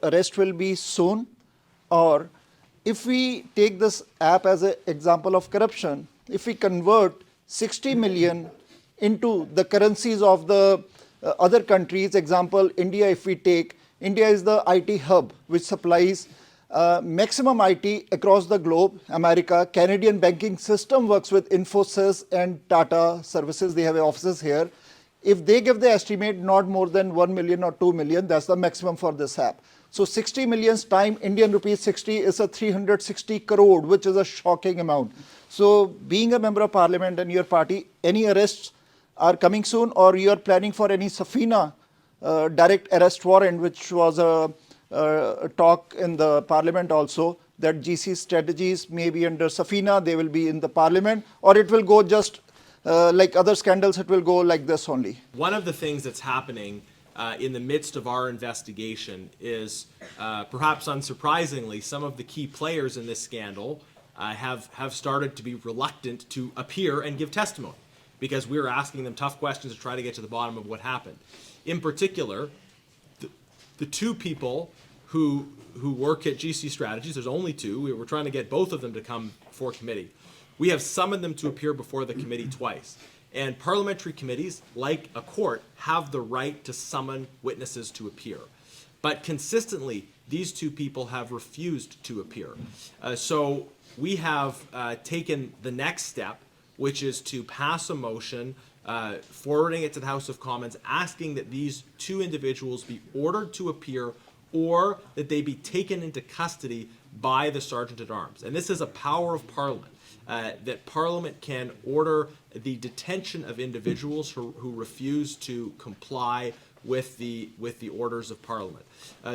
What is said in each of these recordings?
arrest will be soon, or if we take this app as an example of corruption, if we convert 60 million into the currencies of the other countries, example, India, if we take, India is the IT hub which supplies maximum IT across the globe. America, Canadian banking system works with Infosys and Tata Services. They have offices here. If they give the estimate not more than 1 million or 2 million, that's the maximum for this app. So 60 million times Indian rupees 60 is a 360 crore, which is a shocking amount. So being a member of parliament and your party, any arrests are coming soon, or you are planning for any Safina direct arrest warrant, which was a talk in the parliament also, that GC strategies may be under Safina, they will be in the parliament, or it will go just like other scandals, it will go like this only. One of the things that's happening in the midst of our investigation is, perhaps unsurprisingly, some of the key players in this scandal have started to be reluctant to appear and give testimony, because we're asking them tough questions to try to get to the bottom of what happened. In particular, the two people who work at GC Strategies, there's only two, we were trying to get both of them to come before committee. We have summoned them to appear before the committee twice. And parliamentary committees, like a court, have the right to summon witnesses to appear. But consistently, these two people have refused to appear. So we have taken the next step, which is to pass a motion forwarding it to the House of Commons, asking that these two individuals be ordered to appear, or that they be taken into custody by the Sergeant at Arms. And this is a power of Parliament, that Parliament can order the detention of individuals who refuse to comply with the orders of Parliament.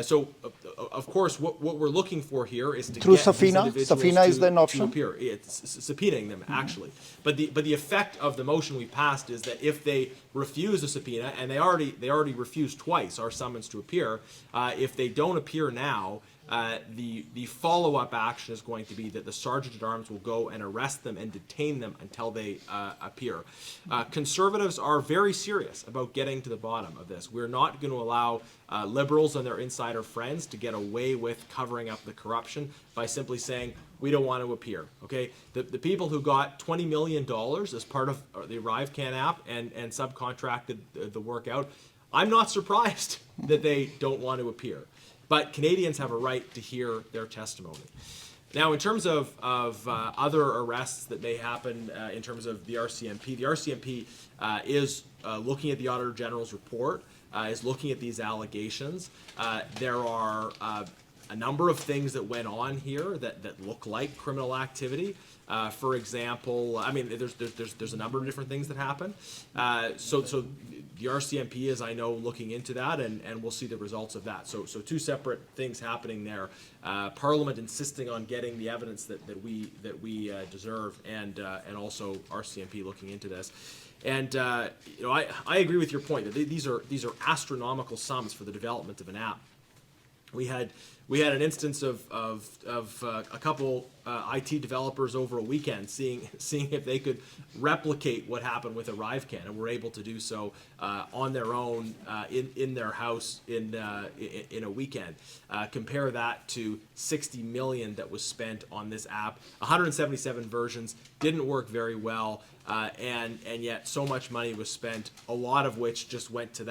So, of course, what we're looking for here is to through get Safina. these Safina is then to option. appear. It's subpoenaing them, actually. But the effect of the motion we passed is that if they refuse a subpoena, and they already refused twice our summons to appear, if they don't appear now, the follow-up action is going to be that the Sergeant at Arms will go and arrest them and detain them until they appear. Conservatives are very serious about getting to the bottom of this. We're not going to allow Liberals and their insider friends to get away with covering up the corruption by simply saying, we don't want to appear. Okay, the people who got $20 million as part of the ArriveCan app and subcontracted the work out, I'm not surprised that they don't want to appear. But Canadians have a right to hear their testimony. Now, in terms of other arrests that may happen in terms of the RCMP is looking at the Auditor General's report, is looking at these allegations. There are a number of things that went on here that look like criminal activity. For example, I mean, there's a number of different things that happen. So the RCMP is, I know, looking into that, and we'll see the results of that. So two separate things happening there. Parliament insisting on getting the evidence that we deserve, and also RCMP looking into this. And you know, I agree with your point that these are astronomical sums for the development of an app. We had an instance of a couple IT developers over a weekend seeing if they could replicate what happened with ArriveCan, and were able to do so on their own in their house in a weekend. Compare that to 60 million that was spent on this app. 177 versions, didn't work very well, and yet so much money was spent, a lot of which just went to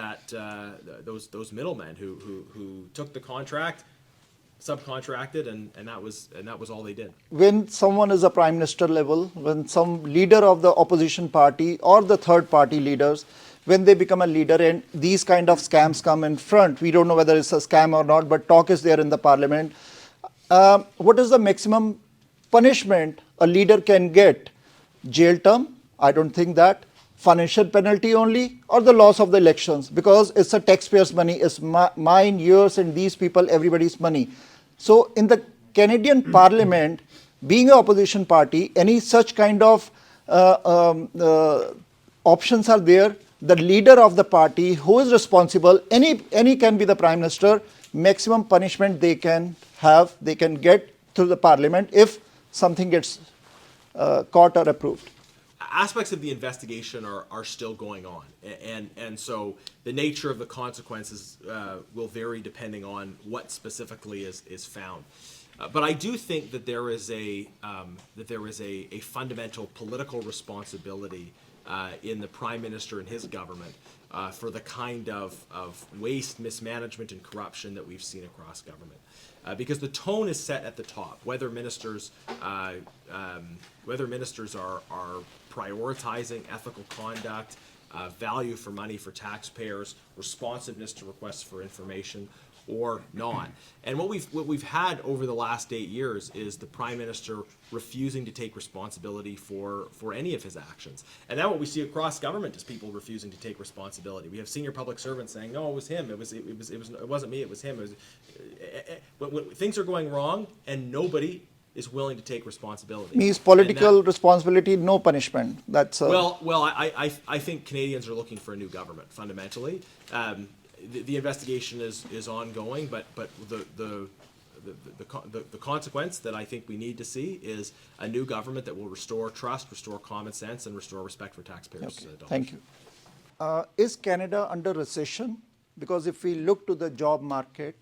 those middlemen who took the contract, subcontracted, and that was all they did. When someone is a prime minister level, when some leader of the opposition party or the third party leaders, when they become a leader and these kind of scams come in front, we don't know whether it's a scam or not, but talk is there in the parliament. What is the maximum punishment a leader can get? Jail term? I don't think that. Financial penalty only, or the loss of the elections, because it's a taxpayers' money, it's mine, yours, and these people, everybody's money. So in the Canadian Parliament, being an opposition party, any such kind of options are there. The leader of the party who is responsible, any can be the Prime Minister, maximum punishment they can have, they can get through the Parliament if something gets caught or approved. aspects of the investigation are still going on, and so the nature of the consequences will vary depending on what specifically is found. But I do think that there is a fundamental political responsibility in the Prime Minister and his government for the kind of waste, mismanagement, and corruption that we've seen across government. Because the tone is set at the top, whether ministers are prioritizing ethical conduct, value for money for taxpayers, responsiveness to requests for information, or not. And what we've had over the last 8 years is the Prime Minister refusing to take responsibility for any of his actions. And now what we see across government is people refusing to take responsibility. We have senior public servants saying, "No, it was him. It wasn't me. It was him." When things are going wrong, and nobody is willing to take responsibility. Means political responsibility, no punishment. That's well, I think Canadians are looking for a new government fundamentally. The investigation is ongoing, but the consequence that I think we need to see is a new government that will restore trust, restore common sense, and restore respect for taxpayers' dollars. Thank you. Is Canada under recession? Because if we look to the job market,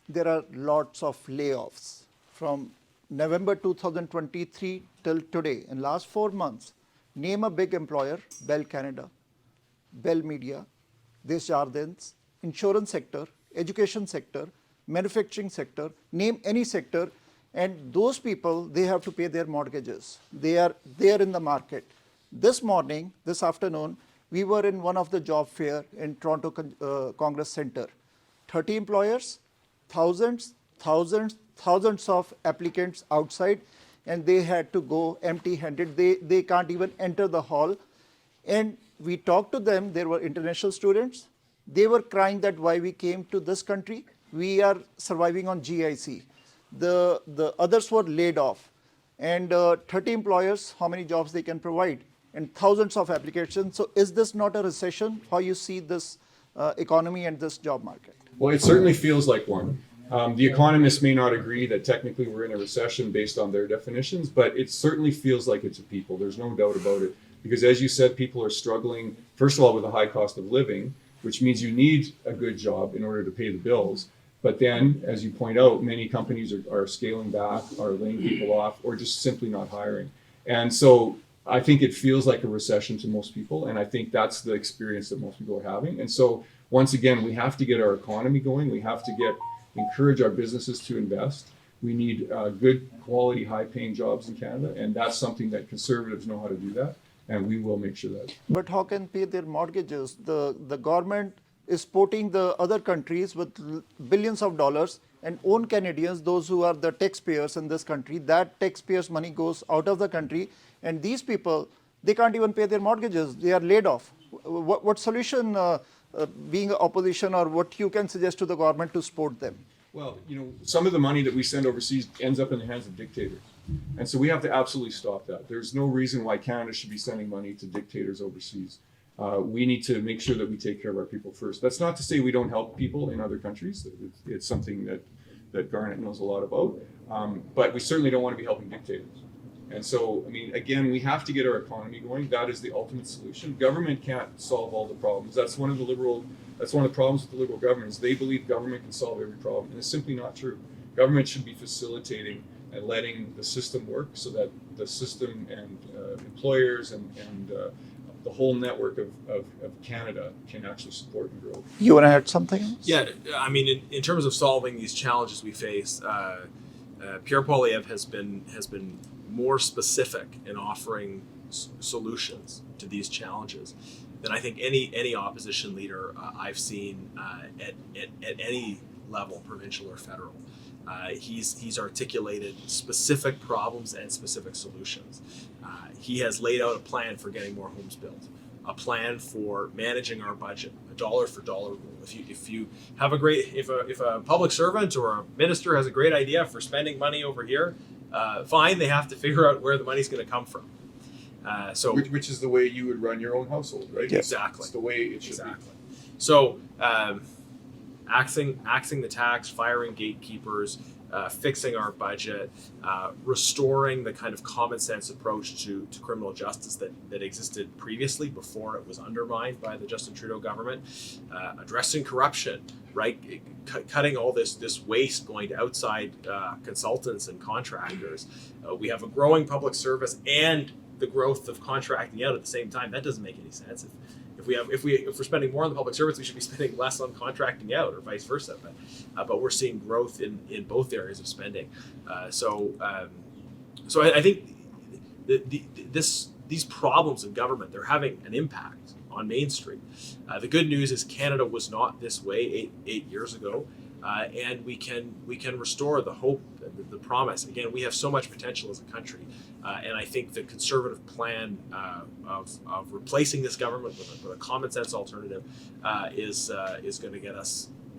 there are lots of layoffs from November 2023 till today. In last 4 months, name a big employer: Bell Canada, Bell Media, Desjardins, insurance sector, education sector, manufacturing sector, name any sector, and those people, they have to pay their mortgages. They are there in the market. This morning, this afternoon, we were in one of the job fair in Toronto Congress Center. 30 employers, thousands of applicants outside, and they had to go empty-handed. They can't even enter the hall. And we talked to them. There were international students. They were crying that why we came to this country. We are surviving on GIC. The others were laid off. And 30 employers, how many jobs they can provide? And thousands of applications. So is this not a recession? How you see this economy and this job market? Well, it certainly feels like one. The economists may not agree that technically we're in a recession based on their definitions, but it certainly feels like it's a people. There's no doubt about it. Because as you said, people are struggling, first of all, with a high cost of living, which means you need a good job in order to pay the bills. But then, as you point out, many companies are scaling back, are laying people off, or just simply not hiring. And so I think it feels like a recession to most people, and I think that's the experience that most people are having. And so once again, we have to get our economy going. We have to encourage our businesses to invest. We need good quality, high-paying jobs in Canada, and that's something that Conservatives know how to do that, and we will make sure that. But how can pay their mortgages? The government is supporting the other countries with billions of dollars, and own Canadians, those who are the taxpayers in this country, that taxpayers' money goes out of the country, and these people, they can't even pay their mortgages. They are laid off. What solution, being opposition, or what you can suggest to the government to support them? Well, some of the money that we send overseas ends up in the hands of dictators. And so we have to absolutely stop that. There's no reason why Canada should be sending money to dictators overseas. We need to make sure that we take care of our people first. That's not to say we don't help people in other countries. It's something that Garnet knows a lot about. But we certainly don't want to be helping dictators. And so, again, we have to get our economy going. That is the ultimate solution. Government can't solve all the problems. That's one of the problems with the Liberal government is they believe government can solve every problem. And it's simply not true. Government should be facilitating and letting the system work so that the system and employers and the whole network of Canada can actually support and grow. You want to add something else? Yeah, in terms of solving these challenges we face, Pierre Poilievre has been more specific in offering solutions to these challenges than I think any opposition leader I've seen at any level, provincial or federal. He's articulated specific problems and specific solutions. He has laid out a plan for getting more homes built, a plan for managing our budget, a dollar for dollar rule. If you have if a public servant or a minister has a great idea for spending money over here, fine, they have to figure out where the money's going to come from. Which is the way you would run your own household, right? Yes. Exactly. It's the way it should be. So axing the tax, firing gatekeepers, fixing our budget, restoring the kind of common sense approach to criminal justice that existed previously before it was undermined by the Justin Trudeau government, addressing corruption, right? Cutting all this waste going to outside consultants and contractors. We have a growing public service and the growth of contracting out at the same time. That doesn't make any sense. If we're spending more on the public service, we should be spending less on contracting out, or vice versa. But we're seeing growth in both areas of spending. So I think these problems in government, they're having an impact on Main Street. The good news is Canada was not this way eight years ago, and we can restore the hope, the promise. Again, we have so much potential as a country, and I think the Conservative plan of replacing this government with a common sense alternative is going to get us